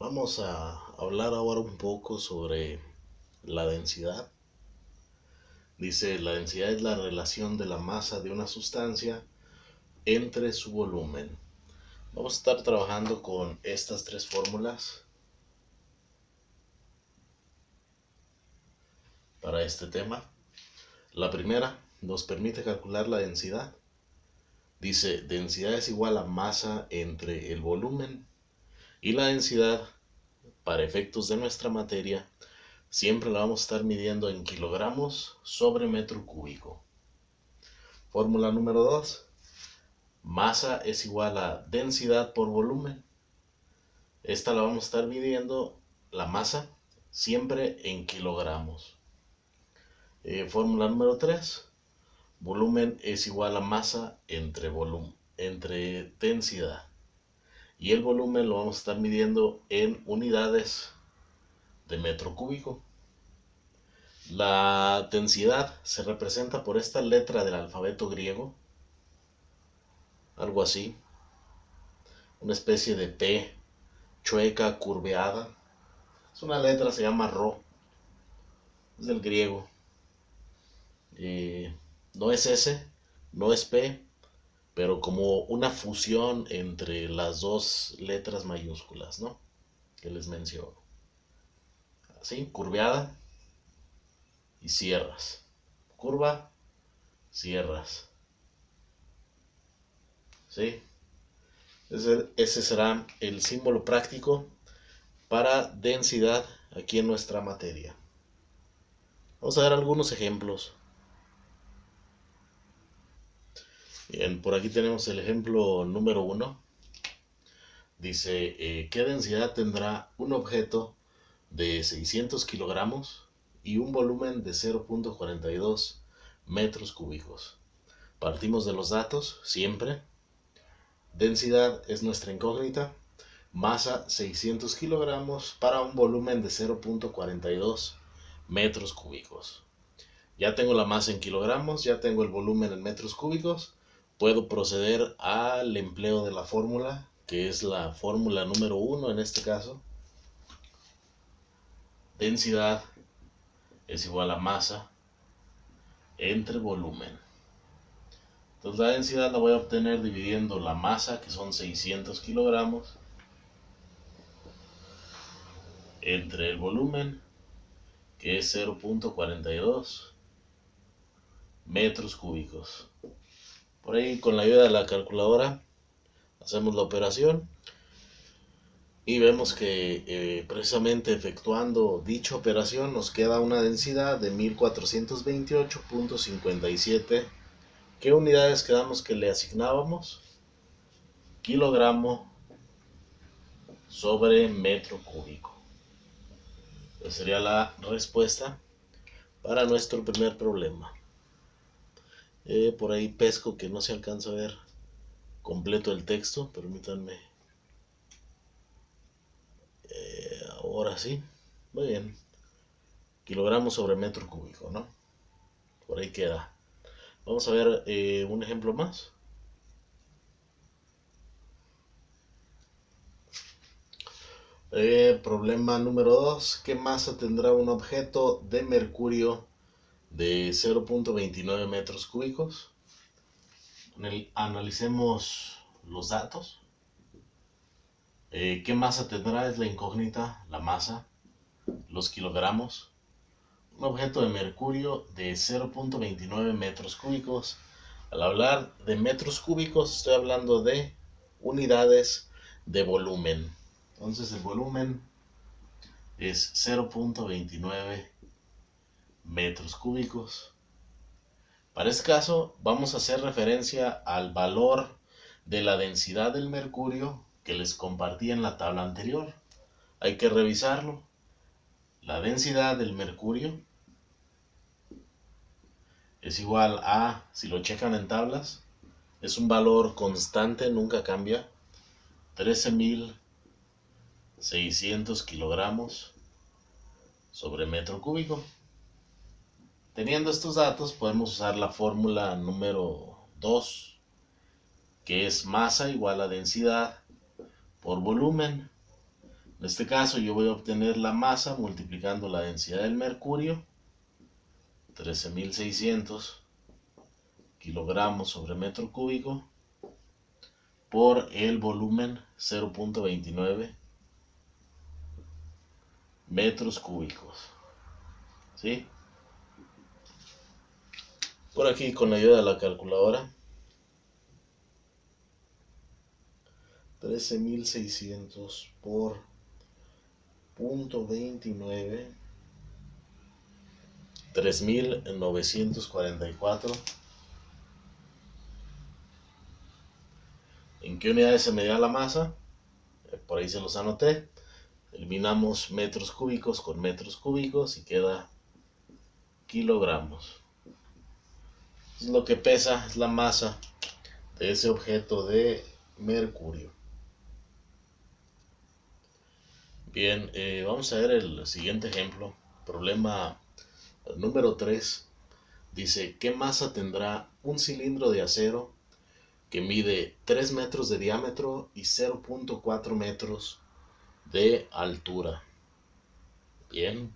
Vamos a hablar ahora un poco sobre la densidad. Dice, la densidad es la relación de la masa de una sustancia entre su volumen. Vamos a estar trabajando con estas tres fórmulas para este tema. La primera nos permite calcular la densidad. Dice, densidad es igual a masa entre el volumen, y la densidad, para efectos de nuestra materia, siempre la vamos a estar midiendo en kilogramos sobre metro cúbico. Fórmula número 2. Masa es igual a densidad por volumen. Esta la vamos a estar midiendo, la masa, siempre en kilogramos. Fórmula número 3. Volumen es igual a masa entre densidad. Y el volumen lo vamos a estar midiendo en unidades de metro cúbico. La densidad se representa por esta letra del alfabeto griego, algo así, una especie de P chueca, curveada. Es una letra, se llama Rho, es del griego. No es S, no es P, pero como una fusión entre las dos letras mayúsculas, ¿no? Que les menciono. Así, curveada y cierras. Curva, cierras. ¿Sí? Ese será el símbolo práctico para densidad aquí en nuestra materia. Vamos a ver algunos ejemplos. Bien, por aquí tenemos el ejemplo número 1. Dice, ¿qué densidad tendrá un objeto de 600 kilogramos y un volumen de 0.42 metros cúbicos? Partimos de los datos, siempre. Densidad es nuestra incógnita. Masa 600 kilogramos para un volumen de 0.42 metros cúbicos. Ya tengo la masa en kilogramos, ya tengo el volumen en metros cúbicos. Puedo proceder al empleo de la fórmula, que es la fórmula número 1 en este caso. Densidad es igual a masa entre volumen. Entonces la densidad la voy a obtener dividiendo la masa, que son 600 kilogramos, entre el volumen, que es 0.42 metros cúbicos. Por ahí, con la ayuda de la calculadora, hacemos la operación y vemos que precisamente efectuando dicha operación nos queda una densidad de 1428.57. ¿Qué unidades quedamos que le asignábamos? Kilogramo sobre metro cúbico. Esa sería la respuesta para nuestro primer problema. Por ahí pesco que no se alcanza a ver completo el texto, permítanme. Ahora sí, muy bien. Kilogramos sobre metro cúbico, ¿no? Por ahí queda. Vamos a ver un ejemplo más. Problema número 2. ¿Qué masa tendrá un objeto de mercurio de 0.29 metros cúbicos? Analicemos los datos. ¿Qué masa tendrá? Es la incógnita, la masa, los kilogramos. Un objeto de mercurio de 0.29 metros cúbicos. Al hablar de metros cúbicos, estoy hablando de unidades de volumen. Entonces el volumen es 0.29 metros cúbicos. Para este caso vamos a hacer referencia al valor de la densidad del mercurio que les compartí en la tabla anterior. Hay que revisarlo. La densidad del mercurio es igual a, si lo checan en tablas, es un valor constante, nunca cambia, 13.600 kilogramos sobre metro cúbico. Teniendo estos datos, podemos usar la fórmula número 2, que es masa igual a densidad por volumen. En este caso yo voy a obtener la masa multiplicando la densidad del mercurio, 13.600 kilogramos sobre metro cúbico, por el volumen, 0.29 metros cúbicos. ¿Sí? Por aquí, con la ayuda de la calculadora, 13.600 por 0.29, 3.944. ¿En qué unidades se medía la masa? Por ahí se los anoté. Eliminamos metros cúbicos con metros cúbicos y queda kilogramos. Es lo que pesa, es la masa de ese objeto de mercurio. Bien, vamos a ver el siguiente ejemplo. Problema número 3. Dice, ¿qué masa tendrá un cilindro de acero que mide 3 metros de diámetro y 0.4 metros de altura? Bien,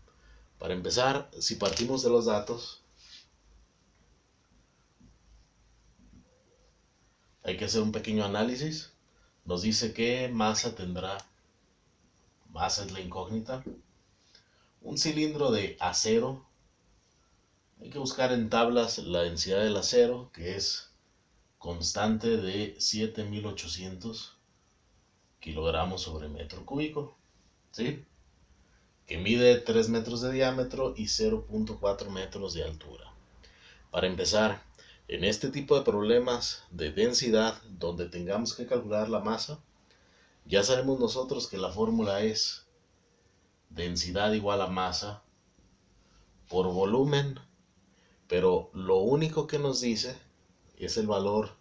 para empezar, si partimos de los datos, hay que hacer un pequeño análisis. Nos dice qué masa tendrá, masa es la incógnita, un cilindro de acero. Hay que buscar en tablas la densidad del acero, que es constante de 7.800 kilogramos sobre metro cúbico, ¿sí? Que mide 3 metros de diámetro y 0.4 metros de altura. Para empezar, en este tipo de problemas de densidad, donde tengamos que calcular la masa, ya sabemos nosotros que la fórmula es densidad igual a masa por volumen, pero lo único que nos dice es el valor,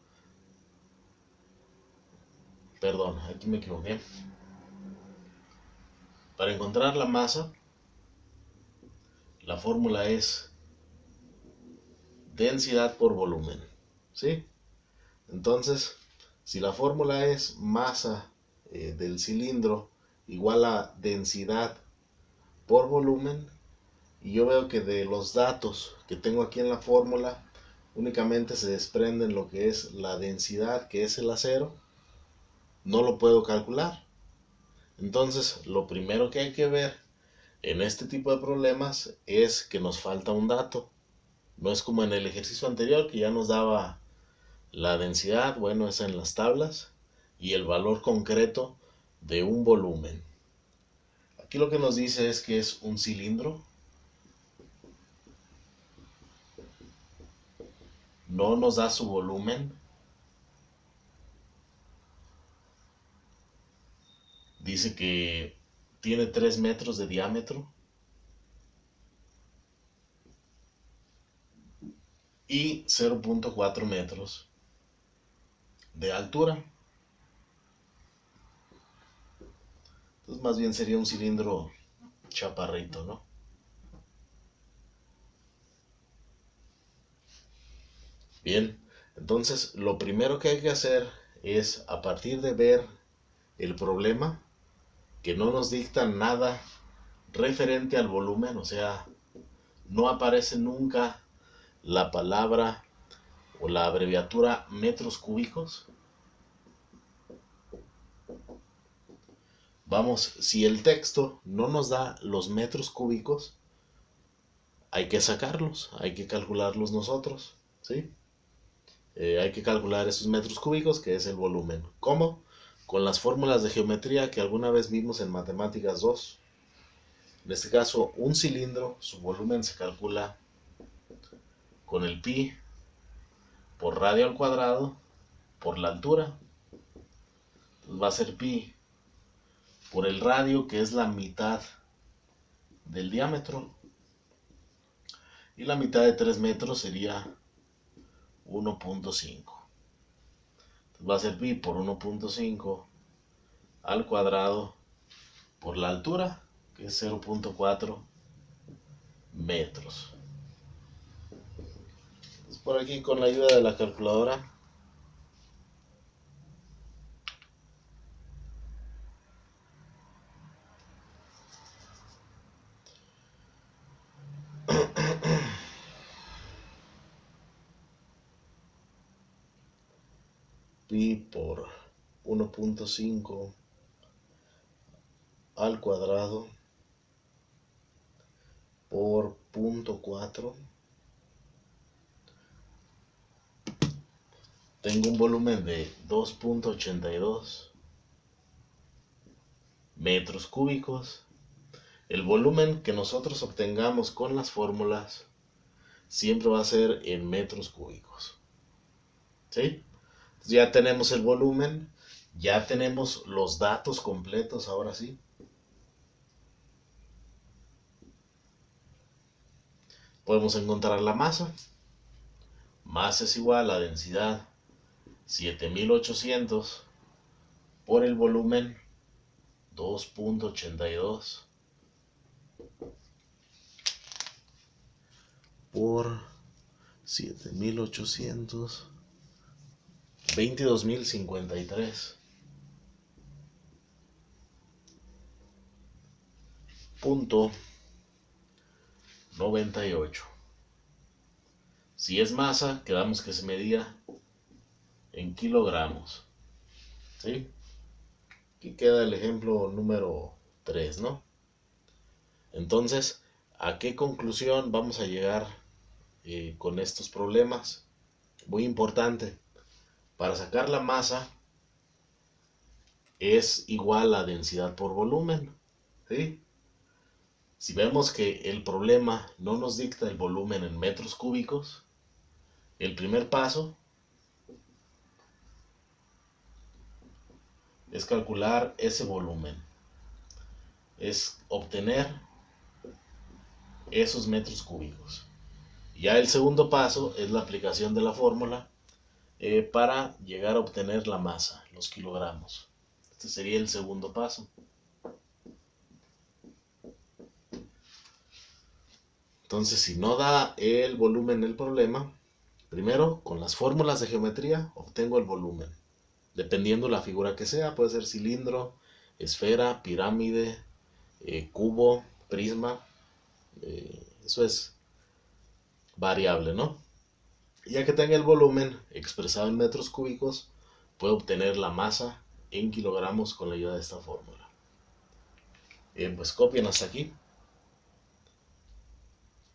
perdón, aquí me equivoqué. Para encontrar la masa, la fórmula es densidad por volumen, ¿sí? Entonces, si la fórmula es masa del cilindro igual a densidad por volumen, y yo veo que de los datos que tengo aquí en la fórmula únicamente se desprenden lo que es la densidad, que es el acero, no lo puedo calcular. Entonces, lo primero que hay que ver en este tipo de problemas es que nos falta un dato. No es como en el ejercicio anterior que ya nos daba la densidad, bueno, es en las tablas, y el valor concreto de un volumen. Aquí lo que nos dice es que es un cilindro. No nos da su volumen. Dice que tiene 3 metros de diámetro y 0.4 metros de altura. Entonces más bien sería un cilindro chaparrito, ¿no? Bien, entonces lo primero que hay que hacer es, a partir de ver el problema, que no nos dicta nada referente al volumen, o sea, no aparece nunca la palabra o la abreviatura metros cúbicos. Vamos, si el texto no nos da los metros cúbicos, hay que sacarlos, hay que calcularlos nosotros, ¿sí? Hay que calcular esos metros cúbicos, que es el volumen. ¿Cómo? Con las fórmulas de geometría que alguna vez vimos en Matemáticas 2. En este caso, un cilindro, su volumen se calcula con el pi por radio al cuadrado por la altura. Entonces va a ser pi por el radio, que es la mitad del diámetro. Y la mitad de 3 metros sería 1.5. Va a ser pi por 1.5 al cuadrado por la altura, que es 0.4 metros. Entonces, por aquí, con la ayuda de la calculadora, pi por 1.5 al cuadrado por 0.4. Tengo un volumen de 2.82 metros cúbicos. El volumen que nosotros obtengamos con las fórmulas siempre va a ser en metros cúbicos. ¿Sí? Ya tenemos el volumen, ya tenemos los datos completos, ahora sí. Podemos encontrar la masa. Masa es igual a densidad 7800 por el volumen 2.82 por 7800, 22.053.98. Si es masa, quedamos que se medía en kilogramos. ¿Sí? Aquí queda el ejemplo número 3, ¿no? Entonces, ¿a qué conclusión vamos a llegar con estos problemas? Muy importante. Para sacar la masa es igual a densidad por volumen. ¿Sí? Si vemos que el problema no nos dicta el volumen en metros cúbicos, el primer paso es calcular ese volumen. Es obtener esos metros cúbicos. Ya el segundo paso es la aplicación de la fórmula para llegar a obtener la masa, los kilogramos. Este sería el segundo paso. Entonces, si no da el volumen el problema, primero con las fórmulas de geometría obtengo el volumen. Dependiendo la figura que sea, puede ser cilindro, esfera, pirámide, cubo, prisma. Eso es variable, ¿no? Ya que tenga el volumen expresado en metros cúbicos, puedo obtener la masa en kilogramos con la ayuda de esta fórmula. Pues copien hasta aquí.